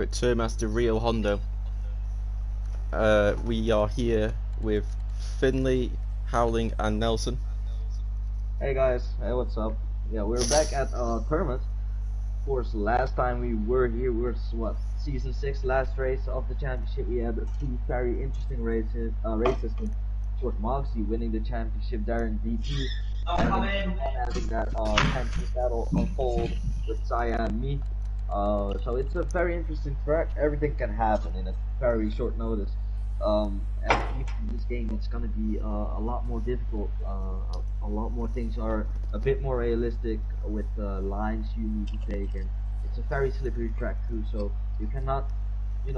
At Tourmaster Rio Hondo. We are here with Finley, Howling, and Nelson. Hey guys, hey, what's up? Yeah, we're back at Kermit. Of course, last time we were here was season 6, last race of the championship. We had 2 very interesting races. With Short Moxie winning the championship there in DP, and having that championship battle unfold with Saya and me. So it's a very interesting track. Everything can happen in a very short notice. And in this game, it's gonna be a lot more difficult. A lot more things are a bit more realistic with the lines you need to take, and it's a very slippery track too. So you cannot, be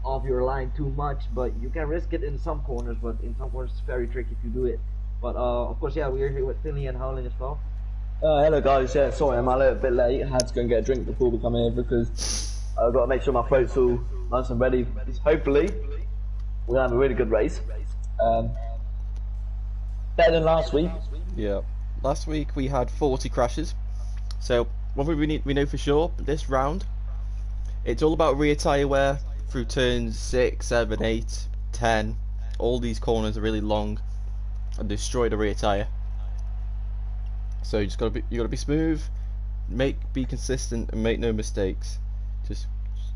off your line too much, but you can risk it in some corners. But in some corners, it's very tricky if you do it. But of course, yeah, we're here with Finley and Howling as well. Hello guys, yeah, sorry I'm a little bit late. I had to go and get a drink before we come in because I've got to make sure my throat's all nice and ready. Hopefully, we're going to have a really good race. Better than last week. Yeah, last week we had 40 crashes. So one thing we know for sure, this round, it's all about rear tyre wear through turns 6, 7, 8, 10. All these corners are really long and destroy the rear tyre. So you gotta be smooth, be consistent, and make no mistakes. Just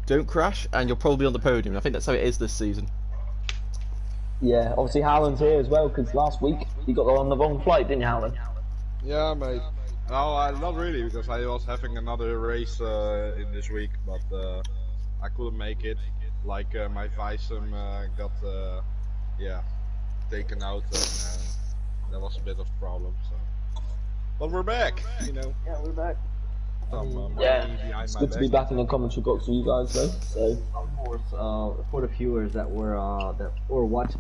don't crash, and you'll probably be on the podium. I think that's how it is this season. Yeah, obviously Howland's here as well because last week you got on the wrong flight, didn't you, Howland? Yeah, mate. No, not really, because I was having another race in this week, but I couldn't make it. Like my Visum got taken out, and that was a bit of a problem. So. But we're back, Yeah, we're back. It's good to be back in the commentary box with you guys, though. So, of course, for the viewers that were watch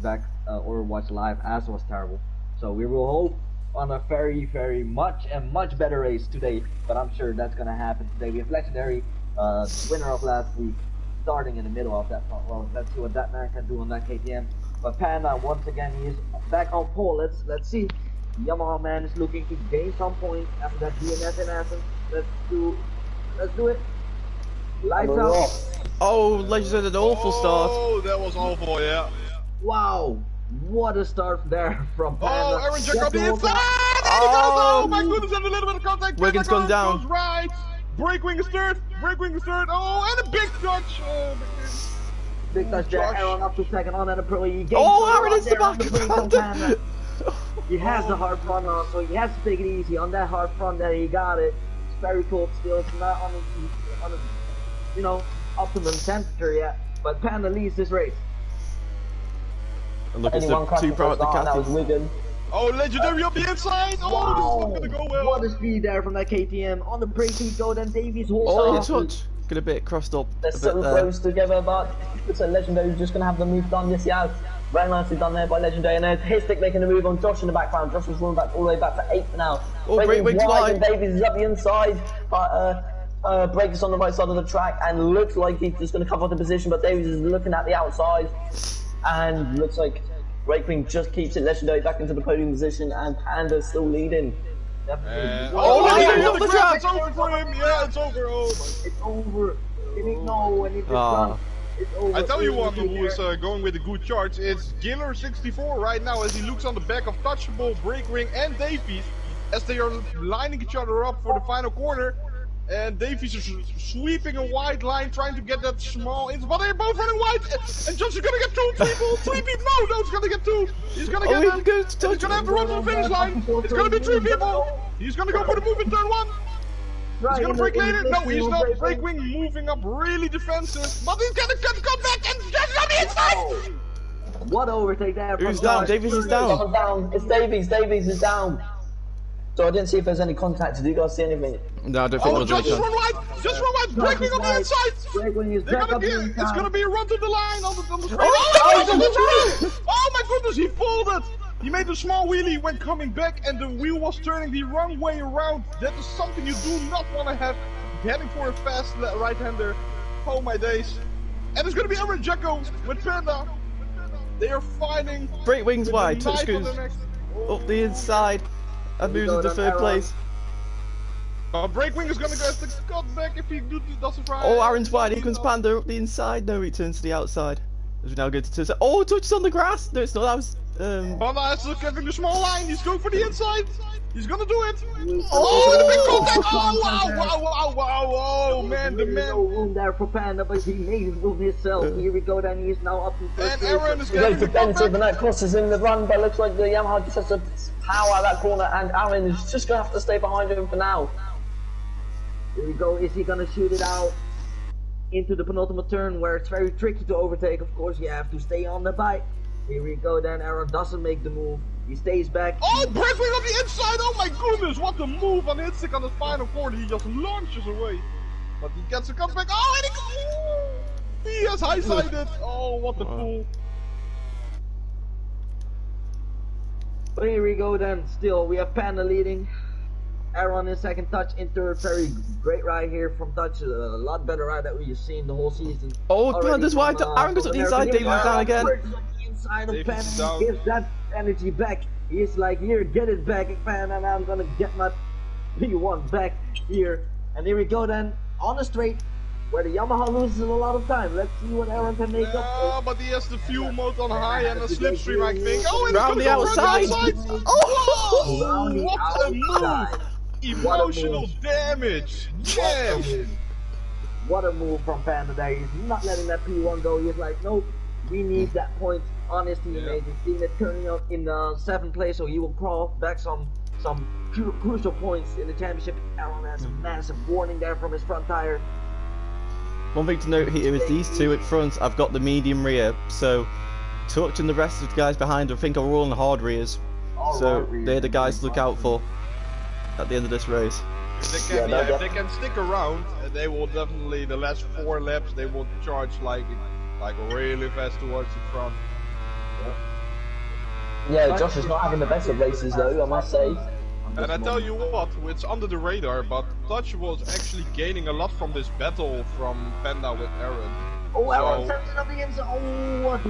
live, as was terrible. So we will hope on a very, very much better race today. But I'm sure that's gonna happen today. We have Legendary, winner of last week, starting in the middle of that front row. Let's see what that man can do on that KTM. But Panda, once again, he is back on pole. Let's see. Yamaha man is looking to gain some points after that DNF in Athens. Let's do it. Lights out. Oh, Legends had an awful start. Oh, that was awful, yeah. Wow, what a start there from Panda. Oh, Aaron Jack on the inside! Oh my goodness, and a little bit of contact. Wiggins gone down. Goes right. Breakwing is third. Oh, and a big touch. Big touch there. Aaron up to second on, and a Prix. Aaron is the back. He has the hard front on, so he has to take it easy on that hard front there. He got it. It's very cold still. It's not on a optimum temperature yet. But Panda leads this race. And look, it's the 2 Pro at the Wigan. Oh, Legendary on the inside. Oh, wow. This is not gonna go well. What a speed there from that KTM. On the Prix to go, then Davies holds off. Touch. Get a bit crossed up. They're so close together, but it's a Legendary who's just gonna have the move done. Yes, he has. Very nicely done there by Legendary, and there's Histic making a move on Josh in the background. Josh is rolling back all the way back to 8th now. Oh, great wing wide, and Davies is up the inside, but Break is on the right side of the track, and looks like he's just going to cover the position, but Davies is looking at the outside, and looks like Breakwing just keeps it. Legendary back into the podium position, and Panda's still leading. Legendary on the track! It's over for him. Yeah, it's over. Oh my. It's over. Didn't know when it was done. I tell you one who is going with a good charge. It's Giller64 right now as he looks on the back of Touchable, Breakwing, and Davies as they are lining each other up for the final corner. And Davies is sweeping a wide line, trying to get that small in, but they're both running wide. And Josh is gonna get 2 people. 3 people. No, he's gonna get 2. He's gonna get. He's gonna have to run to the finish line. It's gonna be 3 people. He's gonna go for the move in turn 1. He's gonna break later. No, he's not. Breakwing moving up really defensive, but he's gonna come back and get on the inside. What overtake there? Who's down? Davies is down. It's Davies. Davies is down. So I didn't see if there's any contact. Did you guys see anything? No, I don't think Just run wide. Just run wide. Breakwing on the inside. It's gonna be a run to the line on the straight. Oh my goodness, he folded. He made a small wheelie when coming back, and the wheel was turning the wrong way around. That is something you do not want to have. Heading for a fast right-hander. Oh my days. And it's going to be Aaron Jacko with Panda. They are fighting. Breakwing's wide, touch screws up the inside, and moves into 3rd place. But Breakwing is gonna get the cut back if he does it right. Oh, Aaron's wide. Here comes Panda up the inside. No, he turns to the outside. As we now go to turn. Oh, touches on the grass. No, it's not. That was. Panda is having the small line. He's going for the inside. He's gonna do it. Oh, the big contact. Oh, wow. Oh, man, the man. No room there for Panda, but he made his move himself. Here we go, then he's now up to first. And Aaron is He goes getting to the defensive comeback. and that crosses in the run, but looks like the Yamaha just has to power that corner, and Aaron is just going to have to stay behind him for now. Here we go. Is he gonna shoot it out into the penultimate turn where it's very tricky to overtake? Of course, you have to stay on the bike. Here we go. Then Aaron doesn't make the move. He stays back. Oh, Breakwing on the inside. Oh my goodness, what a move on Hitstick on the final corner. He just launches away. But he gets a comeback. Oh, and he has high-sided. Oh, what a fool. But here we go then. Still, we have Panda leading. Aaron in second, Touch in third. Very great ride here from Touch. A lot better ride that we've seen the whole season. Oh, Already Panda's wide. from, Aaron goes up the from inside. American. David's down again. Perches on the inside of David's Panda. down. He gives that energy back. He's like, here, get it back, Panda. And I'm gonna get my P1 back here. And here we go then on the straight, where the Yamaha loses a lot of time. Let's see what Aaron can make up. But he has the fuel mode on high and a slipstream, I think. Oh, and Round it's the gonna go outside. around the outside. Oh! Round the What a move! outside. Emotional damage. Yes. What a move from Panda there. He's not letting that P1 go. He's like, nope, we need that point on his teammate. He's seeing it turning up in 7th place, so he will crawl back some crucial points in the championship. Aaron has a massive warning there from his front tire. One thing to note here is these two at front, I've got the medium rear, so Touch and the rest of the guys behind I think are all on the hard rears. So they're the guys to look out for at the end of this race. If they can stick around, they will definitely, the last 4 laps, they will charge like really fast towards the front. Yeah, Josh is not having the best of races though, I must say. And I tell you what, it's under the radar, but Touch was actually gaining a lot from this battle from Panda with Aaron. Oh, Aaron So- sends it on the inside. Oh, what?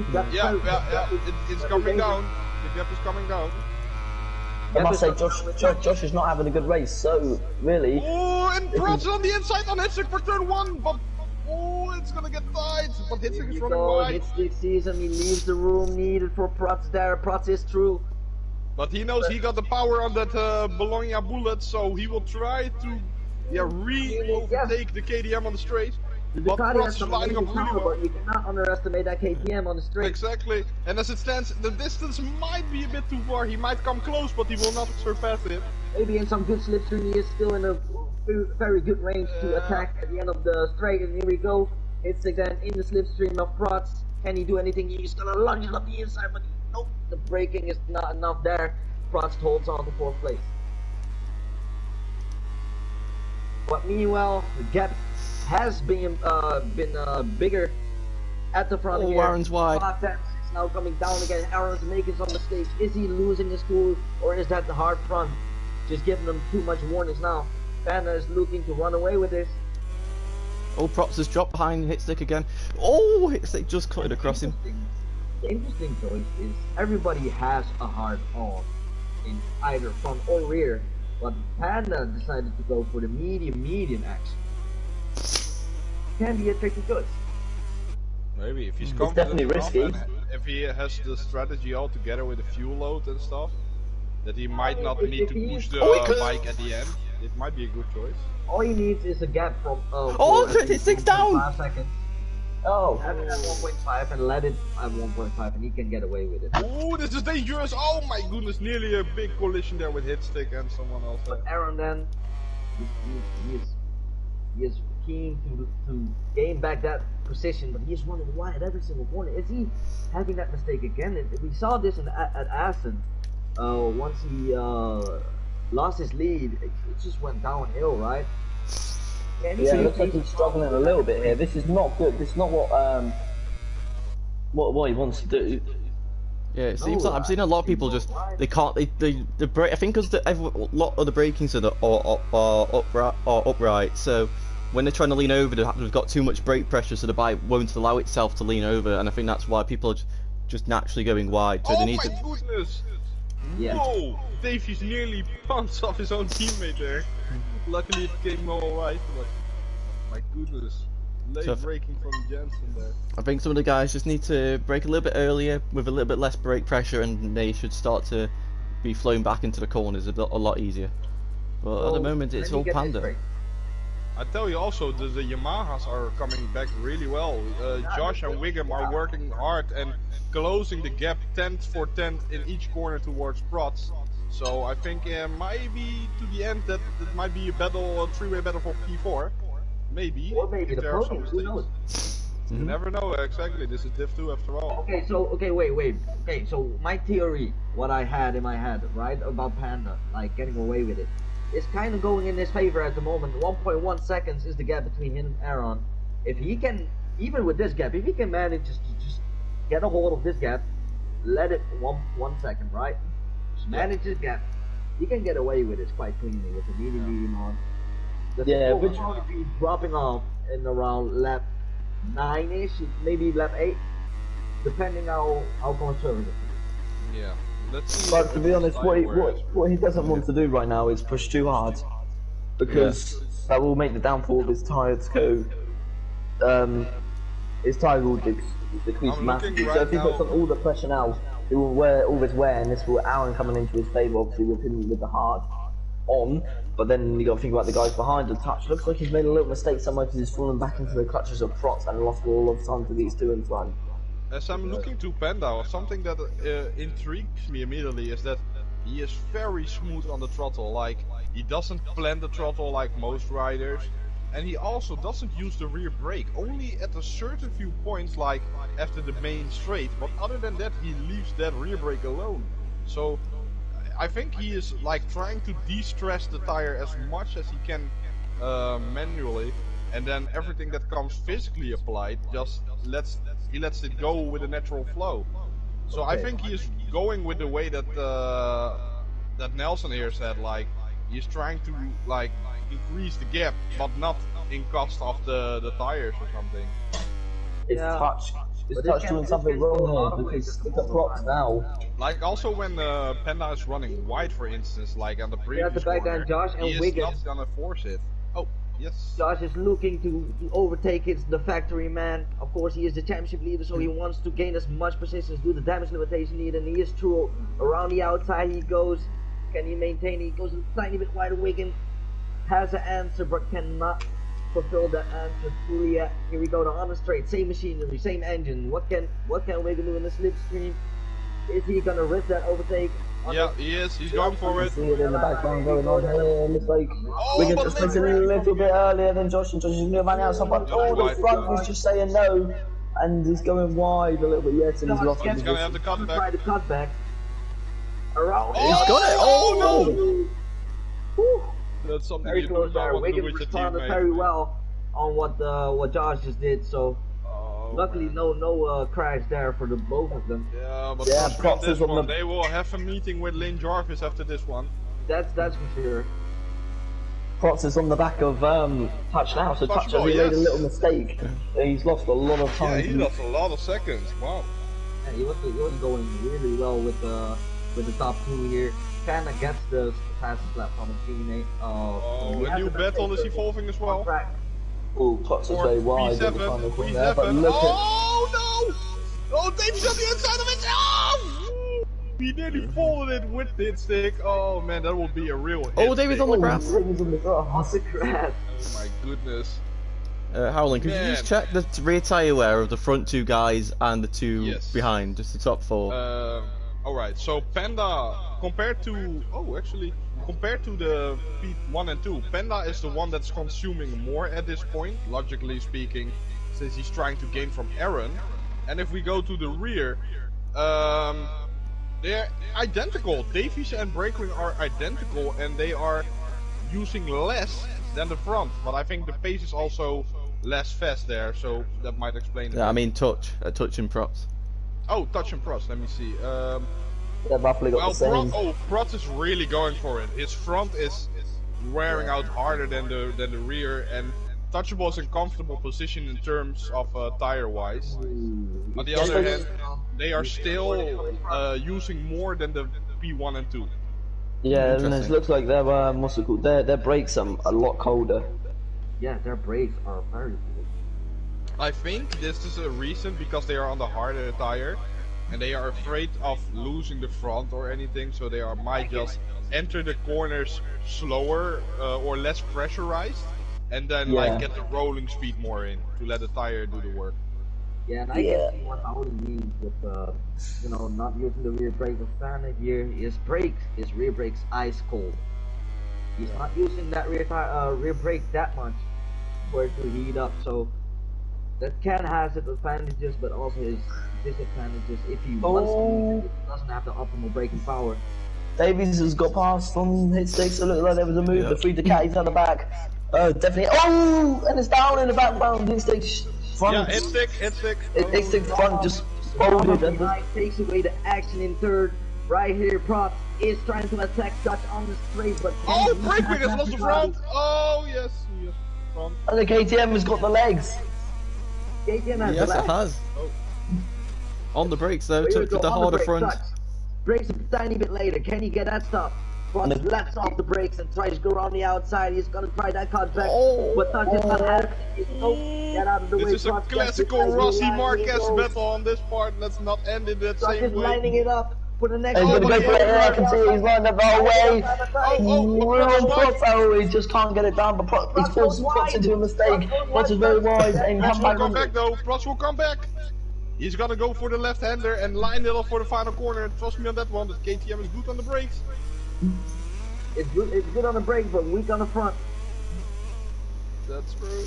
It's coming down. The gap is coming down. I must say Josh is not having a good race, so really. Oh, and Prats on the inside on Hitstick for turn 1, but it's gonna get tight. But Hitstick is running wide. Hitstick sees him. He leaves the room needed for Prats there. Prats is through. But he knows he got the power on that Bologna bullet, so he will try to re-overtake the KDM on the straight. The But Ducati Prats has is some lining up amazing really power, well. but you cannot underestimate that KTM on the straight. Exactly, and as it stands, the distance might be a bit too far. He might come close, but he will not surpass it. Maybe in some good slipstream, he is still in a very good range to attack at the end of the straight. And here we go. It's again in the slipstream of Prats. Can he do anything? He's gonna lunge it up the inside, but nope, the braking is not enough there. Prats holds on to 4th place. But meanwhile, the gap has been bigger at the front Oh, here. Aaron's wide. 5 tenths. It's now coming down again. Aaron's making some mistakes. Is he losing his cool, or is that the hard front just giving them too much warnings now? Panda is looking to run away with this. Oh, Props has dropped behind Hitstick again. Oh, Hitstick just cut it across him. The interesting choice is everybody has a hard on in either front or rear, but Panda decided to go for the medium action. Can be a tricky choice. Maybe if he's It's confident definitely enough, risky. and if he has the strategy all together with the fuel load and stuff, that he might not need to push the bike at the end. It might be a good choice. All he needs is a gap from Oh, 56 down! 5 seconds. Oh, Have it at 1.5 and let it at 1.5 and he can get away with it. Oh, this is dangerous! Oh my goodness, nearly a big collision there with Hitstick and someone else. But Aaron then, he is keen to gain back that position, but he's running wide every single corner. Is he having that mistake again? We saw this at Assen. Once he lost his lead, it just went downhill, right? Can he yeah, it see- looks like he's struggling a little bit here. This is not good. This is not what he wants to do. Yeah, it seems like I'm seeing a lot of people just they can't they brake. I think because a lot of the brakings are upright, so when they're trying to lean over, they've got too much brake pressure, so the bike won't allow itself to lean over, and I think that's why people are just naturally going wide. So Oh they need my to. goodness! Yeah. Whoa! Davies nearly pounced off his own teammate there. Luckily it came alright, but my goodness. Late braking from Jensen there. I think some of the guys just need to brake a little bit earlier with a little bit less brake pressure, and they should start to be flown back into the corners a lot easier. But at the moment it's all Panda. I tell you also, the Yamahas are coming back really well. Josh and Wiggum are working hard and closing the gap 10th for 10th in each corner towards Prots. So I think maybe to the end that it might be a battle, a three-way battle for P4. Maybe. Or maybe if the there are some podium, who knows? You never know, exactly. This is Div 2 after all. Okay, so, wait. Okay, so my theory, what I had in my head, right, about Panda, like getting away with it, is kind of going in his favor at the moment. 1.1 seconds is the gap between him and Aaron. If he can, even with this gap, if he can manage just get a hold of this gap, let it 1 second, right? Just manage this gap. He can get away with it quite cleanly with the medium on. The which will be dropping off in around lap 9-ish, maybe lap 8, depending how conservative. Yeah. Let's see. But to be honest, what he doesn't want to do right now is push too hard, because that will make the downfall of his tyre to go. His tyre will decrease massively. So if he puts on all the pressure now, he will wear all this wear, and this will Aaron coming into his favour, obviously with him with the hard on. But then you got to think about the guys behind the touch. Looks like he's made a little mistake somewhere because he's fallen back into the clutches of Prots and lost all of time to these two in front. As I'm looking to Panda, something that intrigues me immediately is that he is very smooth on the throttle. Like, he doesn't plant the throttle like most riders, and he also doesn't use the rear brake, only at a certain few points, like after the main straight. But other than that, he leaves that rear brake alone. So I think he is like trying to de-stress the tire as much as he can manually, and then everything that comes physically applied he lets it go with a natural flow. So I think he is going with the way that that Nelson here said, like he's trying to like increase the gap, but not in cost of the tires or something. It's touch. It's touch doing something wrong here, because it's a Prots now. Like also when Panda is running wide, for instance, like on the previous corner, Josh and he is Wiggum. not gonna force it. Oh, yes. Josh is looking to overtake the factory man. Of course, he is the championship leader, so he wants to gain as much position, do the damage limitation need, and he is true. Around the outside he goes. Can he maintain? He goes a tiny bit wider. Wiggum has an answer, but cannot fulfill that answer fully yet. Here we go, on the straight, same machinery, same engine. What can Wiggum do in the slipstream? Is he gonna risk that overtake? Yeah, he is. He's going for it. See it in the background going on here. Looks like Wiggum just takes it a little bit earlier than Josh, and Josh is going to run out. Someone, the front was just saying no, and he's going wide a little bit. Yes, and he's lost it. He's gonna have the cutback. Try the cutback. Around. He's got it. Oh Whew. no! That's something Very you do close there. not want to do Wiggum with your responded teammate. very well on what Josh just did. So luckily, no crash there for the both of them. Yeah, but Yeah, trust me on Prots this is on one. the- They will have a meeting with Lane Jarvis after this one. That's for sure. Prots is on the back of Touch now, so Touch Touchable, has made a yes. little mistake. He's lost a lot of Yeah, time. he lost a lot of seconds. Wow. Yeah, he was going really well with the top two here. Kinda gets the fastest lap from his teammate. Oh, a new battle is evolving as well. Oh, Prots is very wide at the final corner there, but P7. look at... Oh no! Oh, Davies on the inside of it! Oh! He nearly folded it with the hit stick. Oh man, that will be a real hit. Oh, Davies on the grass. Davies on the grass. The crash. Oh my goodness. Howling, could you just check the rear tyre wear of the front two guys and the two Yes. behind, just the top four? Alright, so Panda, compared to the P1 and 2, Panda is the one that's consuming more at this point, logically speaking, since he's trying to gain from Aaron. And if we go to the rear, they're identical. Davies and Breakring are identical, and they are using less than the front. But I think the pace is also less fast there, so that might explain it. Yeah, I mean touch and props. Oh, touch and Prots, let me see. They've roughly got the same. Prots is really going for it. His front is wearing out harder than the rear, and Touchable is in comfortable position in terms of tire-wise. On the other hand, they are still using more than the P1 and 2. Yeah, and it looks like their what's it called? Their brakes are a lot colder. Yeah, their brakes are very cool. I think this is a reason because they are on the harder tire, and they are afraid of losing the front or anything, so they might just enter the corners slower or less pressurized, and then like get the rolling speed more in to let the tire do the work. Yeah, and I can see what Audi means with you know, not using the rear brake. The standard here, his rear brakes ice cold. He's not using that rear brake that much for it to heat up, so that can have its advantages, but also his disadvantages if he wants to. He doesn't have the optimal braking power. Davies has got past on hit sticks. It looked like there was a move. The three Ducatis at the back. Definitely. Oh, and it's down in the background. Hit sticks front. Yeah, hit stick. Hit stick front just folded. And takes away the action in third. Right here, Props is trying to attack Dutch on the straight, but Breakwing has lost the front. Oh yes, front. And the KTM has got the legs. KTM has Yes, the legs. it has. On the brakes though, took the harder front. Brakes a tiny bit later. Can he get that stop? Front lets off the brakes and tries to go around the outside. He's gonna try that cut back, but Dutch is not happening. Get out of the way. This is a classical Rossi Marquez battle on this part. Let's not end it that same way. Dutch is lining it up for the next. He's gonna go for it. I can see he's lined up the whole way. He just can't get it down, but he's forced Props into a mistake. Props is very wise and Props will come back though. Props will come back. He's gonna go for the left-hander and line it up for the final corner. Trust me on that one. The KTM is good on the brakes. It's good on the brakes, but weak on the front. That's true.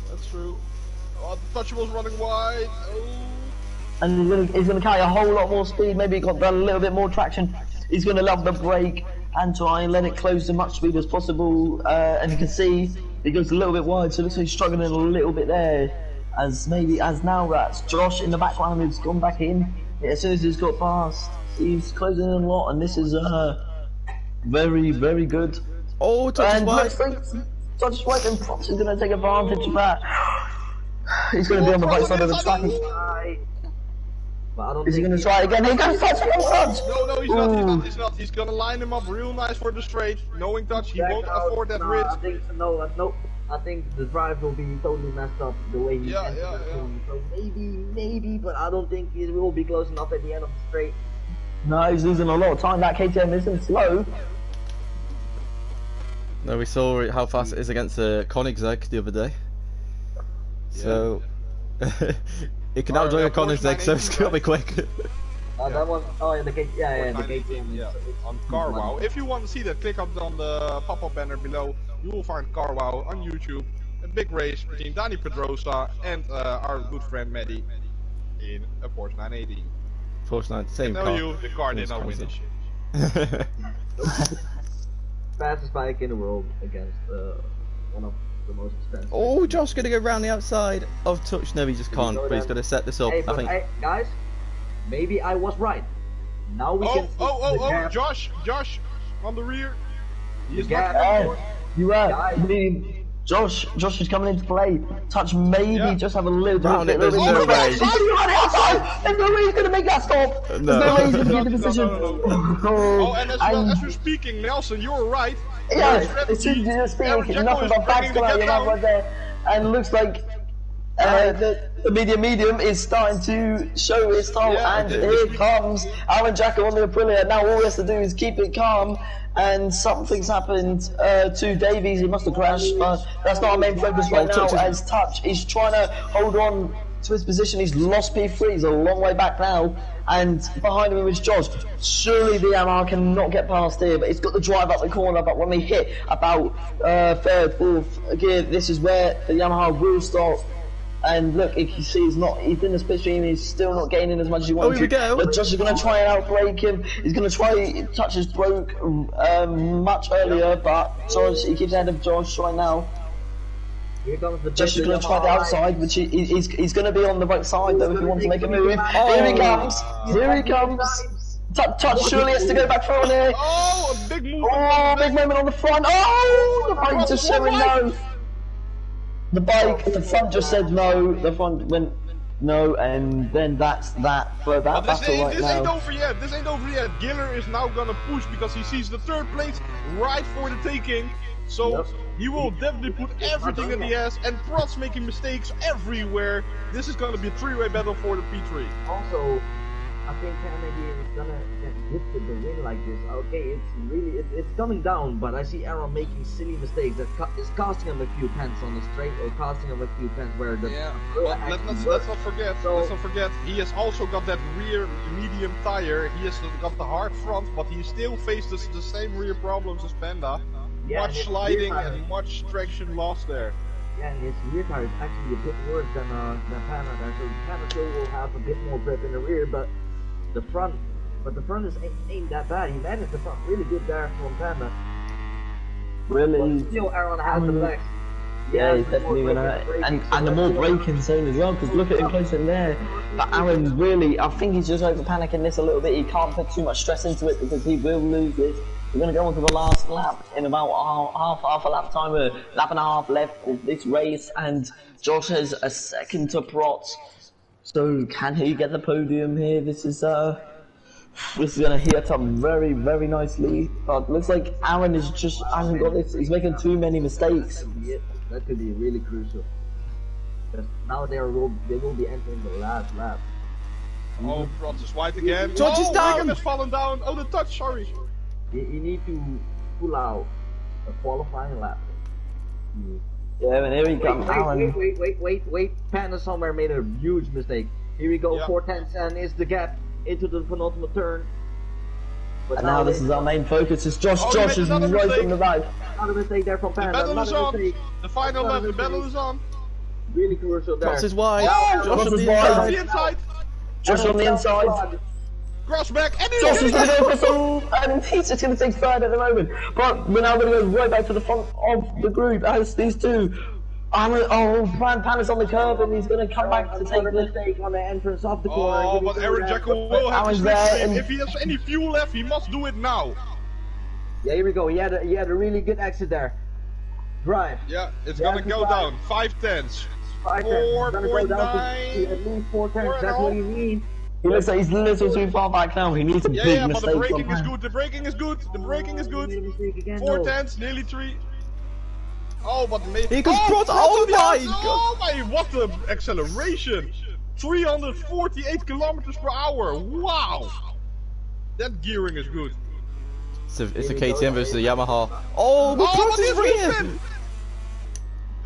That's true. Oh, the Touchable's running wide. Oh. And he's gonna carry a whole lot more speed. Maybe he got a little bit more traction. He's gonna love the brake and try and let it close to much speed as possible. And you can see he goes a little bit wide, so it looks like he's struggling a little bit there. As now that's Josh in the background who's gone back in. As soon as he's got past, he's closing in a lot, and this is very, very good. Oh, Touch is wide. Touch is wide, and Props is going to take advantage of that. He's going to be on the right side of the track. Is he going to try again? He goes Touch. No, he's not. He's going to line him up real nice for the straight. Knowing Touch, he won't afford that risk. I think I think the drive will be totally messed up the way he entered the corner. So maybe, but I don't think he will be close enough at the end of the straight. No, he's losing a lot of time. That KTM isn't slow. No, we saw how fast it is against Koenigsegg the other day. So it can outjoin a Koenigsegg, so it's gonna be quick. That one, the KTM. On CarWow. If you want to see that, click on the pop-up banner below. You will find CarWow on YouTube. A big race between Dani Pedrosa and our good friend Maddie in a Porsche 980. Porsche 9, same car. The car did not win this shit. Fastest bike in the world against one of the most expensive. Oh, Josh gonna go round the outside of Touch. No, he just can't. But he's gonna set this up. Hey, I think. Hey, guys, maybe I was right. Now we can. Josh on the rear. He's you are. Josh is coming into play. Touch maybe just have a little bit. There's no way. There's no way he's gonna make that stop. There's no way he's gonna get the decision. And as we're speaking, Nelson, you were right. Yeah, as soon as you're speaking, nothing but facts come out your mouth right there. And it looks like the medium is starting to show its toll, and here comes Alan Jacko on the Aprilia. Now all he has to do is keep it calm, and something's happened to Davies. He must have crashed, but that's not our main focus right now, as Touch is trying to hold on to his position. He's lost P3, he's a long way back now, and behind him is Josh. Surely the Yamaha cannot get past here, but he's got the drive up the corner. But when they hit about third, fourth gear, this is where the Yamaha will stop. And look, if you see, he's in the split stream, he's still not gaining as much as he wants to. But Josh is going to try and outbrake him. He's going to try, Touch his broke much earlier, but Josh, he keeps ahead of Josh right now. Here comes the Josh is going to try the outside, which he's going to be on the right side though if he wants to make a move. Here he comes. Here he comes. Touch surely has to go back through on here. Oh, a big move. Oh, big moment on the front. Oh, the bike just showing no. the bike, the front just said no, the front went no, and then that's that for that battle right now. Ain't over yet. This ain't over yet. Giller is now gonna push because he sees the third place right for the taking. So he will definitely put everything in the ass, and Prot's making mistakes everywhere. This is gonna be a three-way battle for the P3. Also, I think Kennedy is gonna get hit with the win like this. Okay, it's coming down, but I see Aaron making silly mistakes that is costing him a few pence on the straight, or costing him a few pence where the let's not forget. He has also got that rear medium tire. He has got the hard front, but he still faces the same rear problems as Panda. Much sliding and much traction loss there. Yeah, and his rear tire is actually a bit worse than Panda there. So Panda still will have a bit more grip in the rear, but the front ain't that bad. He managed the front really good there from Panda. Really? But still, Aaron has the legs. Yeah, he's definitely gonna, and the more braking zone as well, because look at him close in there. But Aaron's really, I think he's just over panicking this a little bit. He can't put too much stress into it because he will lose this. We're going to go on to the last lap in about half a lap time. We're lap and a half left of this race, and Josh has a second to Prot. So can he get the podium here? This is going to heat up very, very nicely. But looks like Aaron hasn't got this. He's making too many mistakes. That could be really crucial. Because now they will be entering the last lap. Oh, Prot is wide again. George is down. Wigan has fallen down. Oh, the touch. Sorry. You need to pull out a qualifying lap. Yeah, and here we go. Wait. Panda somewhere made a huge mistake. Here we go, 4/10, and is the gap into the penultimate turn. But and now this is our main focus. It's Josh. Josh is right from the back. Another mistake there from Panda. The battle is on. The final lap. The battle is on. Really crucial there. Josh is wide. Josh is wide. The inside. Josh on the inside. Cross back, and Josh is going to go for some, and he's just going to take third at the moment. But we're now going to go right back to the front of the group as these two. Panda's on the curb, and he's going to come back to take the mistake on the entrance of the corner. Oh, but Aaron Jacko will have to switch in. If he has any fuel left, he must do it now. Yeah, here we go. He had a really good exit there. Drive. Yeah, it's going to go down. 5/10. 4.9. At least 4/10. That's what you need. He looks like he's a little too far back now. He needs a big mistake. But the braking is good. The braking is good. The braking is good. 4/10, nearly 3. Oh, but maybe. He goes Prot. Oh my god! Oh my! What the acceleration! 348 kilometers per hour. Wow! That gearing is good. It's a KTM versus a Yamaha. Oh, but Prot is rear.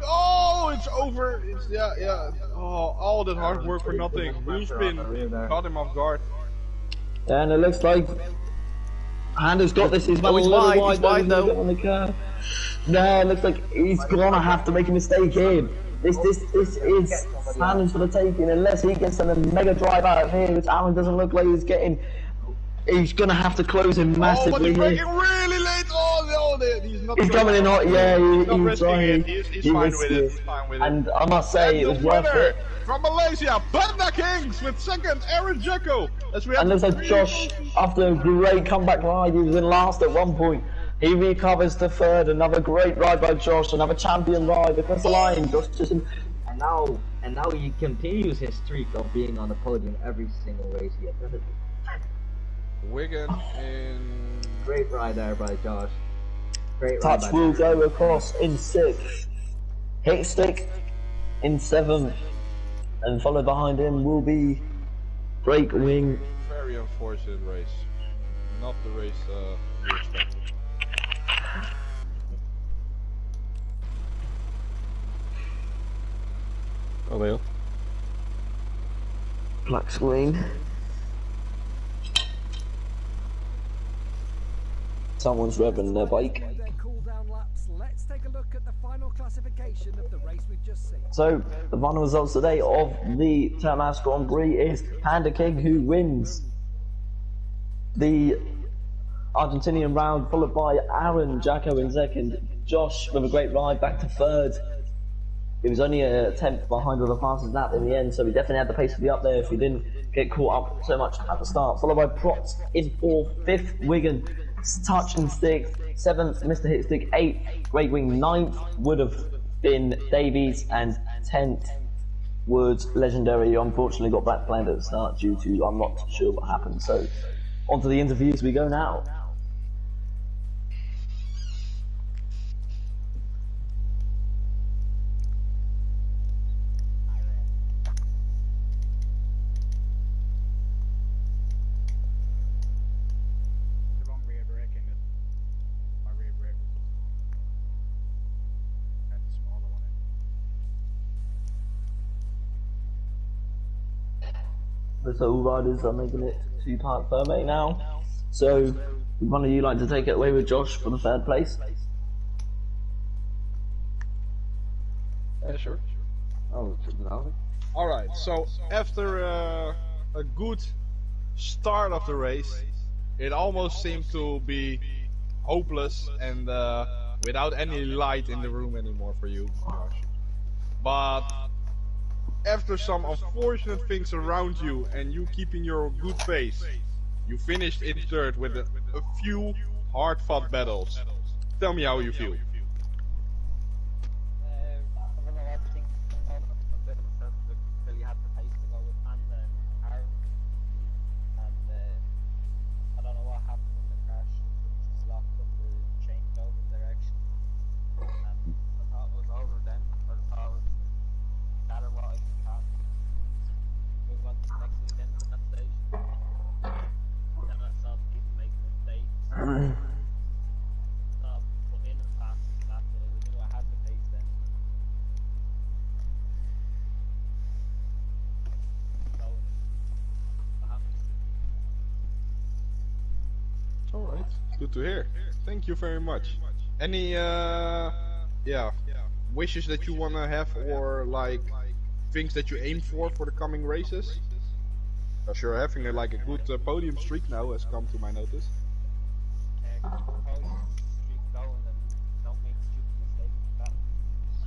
Oh, it's over. It's yeah. Oh, all that hard work for nothing. Wheel spin caught him off guard. And it looks like Handa's got this. He's wide. He's wide though. On the curve. No, it looks like he's gonna have to make a mistake here. This is Handa's for the taking unless he gets a mega drive out of here, which Aaron doesn't look like he's getting. He's gonna have to close him massively. Oh, but he's braking really late. Oh, no, he's not. He's coming in hot. Yeah, he's trying. He's fine with it. He's fine with it. And I must say, it was worth it. From Malaysia, Panda Kings with second, Aaron Jacko. And looks like Josh, after a great comeback ride, he was in last at one point. He recovers to third. Another great ride by Josh. Another champion ride across the line. Josh just. And now he continues his streak of being on the podium every single race he attended. Wigan in. Great ride there by Josh. Great Touch ride will go across in 6th. Hitstick in 7th. And followed behind him will be Breakwing. Very unfortunate race. Not the race we expected. Oh well. Black screen. Someone's revving their bike. Let's take a look at the final classification of the race we've just seen. So, the final results today of the Termas Grand Prix is Panda King who wins the Argentinian round, followed by Aaron Jacko in second. Josh with a great ride back to third. It was only a 10th behind with the fastest lap in the end, so he definitely had the pace to be up there if he didn't get caught up so much at the start. Followed by Prot in 4th, 5th Wigan, Touch in 6th, 7th Mr. Hitstick, 8th Great Wing, 9th Wood of Finn Davies and 10th Woods Legendary unfortunately got back planned at the start due to I'm not sure what happened. So on to the interviews we go now. So all riders are making it to Park Ferme now. So would one of you like to take it away with Josh for the third place? Yeah, sure. Oh, Alright, so after a good start of the race, it almost seemed to be hopeless and without any light in the room anymore for you, Josh. But after some unfortunate things around you and you keeping your good pace, you finished in third with a few hard-fought battles. Tell me how you feel. Alright, good to hear. Thank you very much. Any wishes that you wanna have, or like things that you aim for the coming races? Because you're having a good podium streak now, has come to my notice.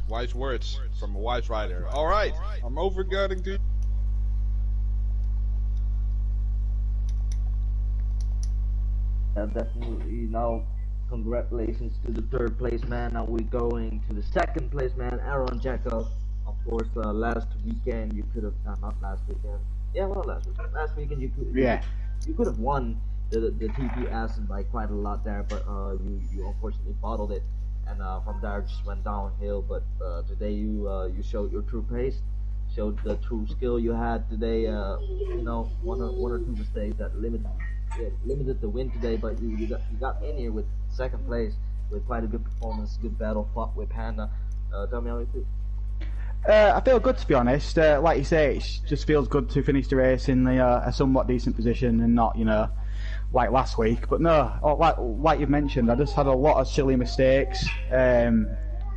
Wise words from a wise rider. Alright, I'm overguarding to you. Definitely. Now, congratulations to the third place man. Now we're going to the second place man, Aaron Jacko. Of course, last weekend you could have not last weekend. Yeah, well, last weekend. Last weekend you could have won the TPS by quite a lot there, but you unfortunately bottled it, and from there it just went downhill. But today you showed your true pace, showed the true skill you had today. One or two mistakes that limited the win today, but you got in here with second place with quite a good performance, good battle fought with Panda. Tell me how you feel. I feel good, to be honest. Like you say, it just feels good to finish the race in a somewhat decent position and not, like last week. But no, like you've mentioned, I just had a lot of silly mistakes. I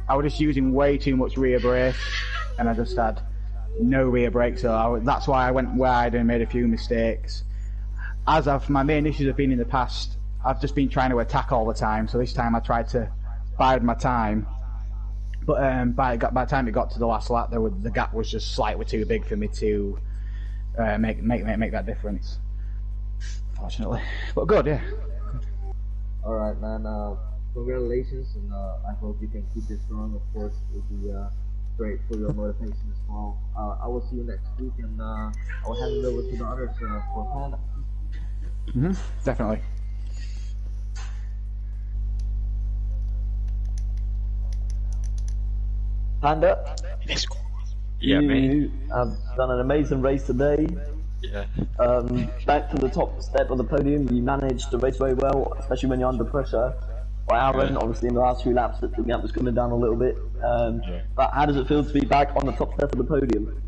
was just using way too much rear brake, and I just had no rear brake, so that's why I went wide and made a few mistakes. My main issues have been in the past, I've just been trying to attack all the time, so this time I tried to bide my time. But by the time it got to the last lap, the gap was just slightly too big for me to make that difference, fortunately. But good, yeah. Alright, man, congratulations, and I hope you can keep this going. Of course, it will be great for your motivation as well. I will see you next week, and I will hand it over to the others for Panda. Definitely. Panda, Yeah, you mate. have done an amazing race today. Yeah. Back to the top step of the podium, you managed to race very well, especially when you're under pressure by Aaron. Obviously, in the last few laps, the gap was coming down a little bit. But how does it feel to be back on the top step of the podium?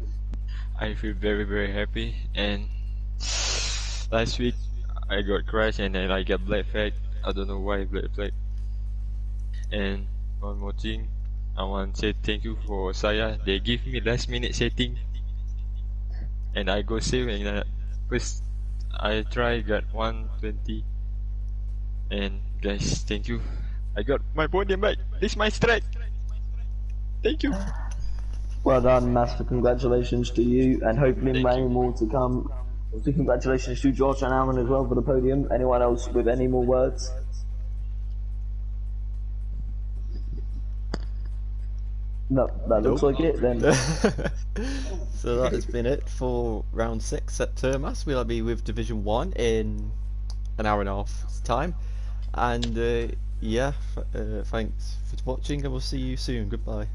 I feel very, very happy. And last week I got crashed and then I got black flag. I don't know why black flag. And one more thing, I want to say thank you for Saya. They give me last minute setting, and I go save, and first I try got 120. And guys, thank you. I got my podium back. This is my strike. Thank you. Well done, massive congratulations to you, and hopefully many more to come. Also, congratulations to Josh and Aaron as well for the podium. Anyone else with any more words? No, that looks like it then. So that has been it for round 6 at Termas. We'll be with Division 1 in an hour and a half's time. And yeah, thanks for watching, and we'll see you soon. Goodbye.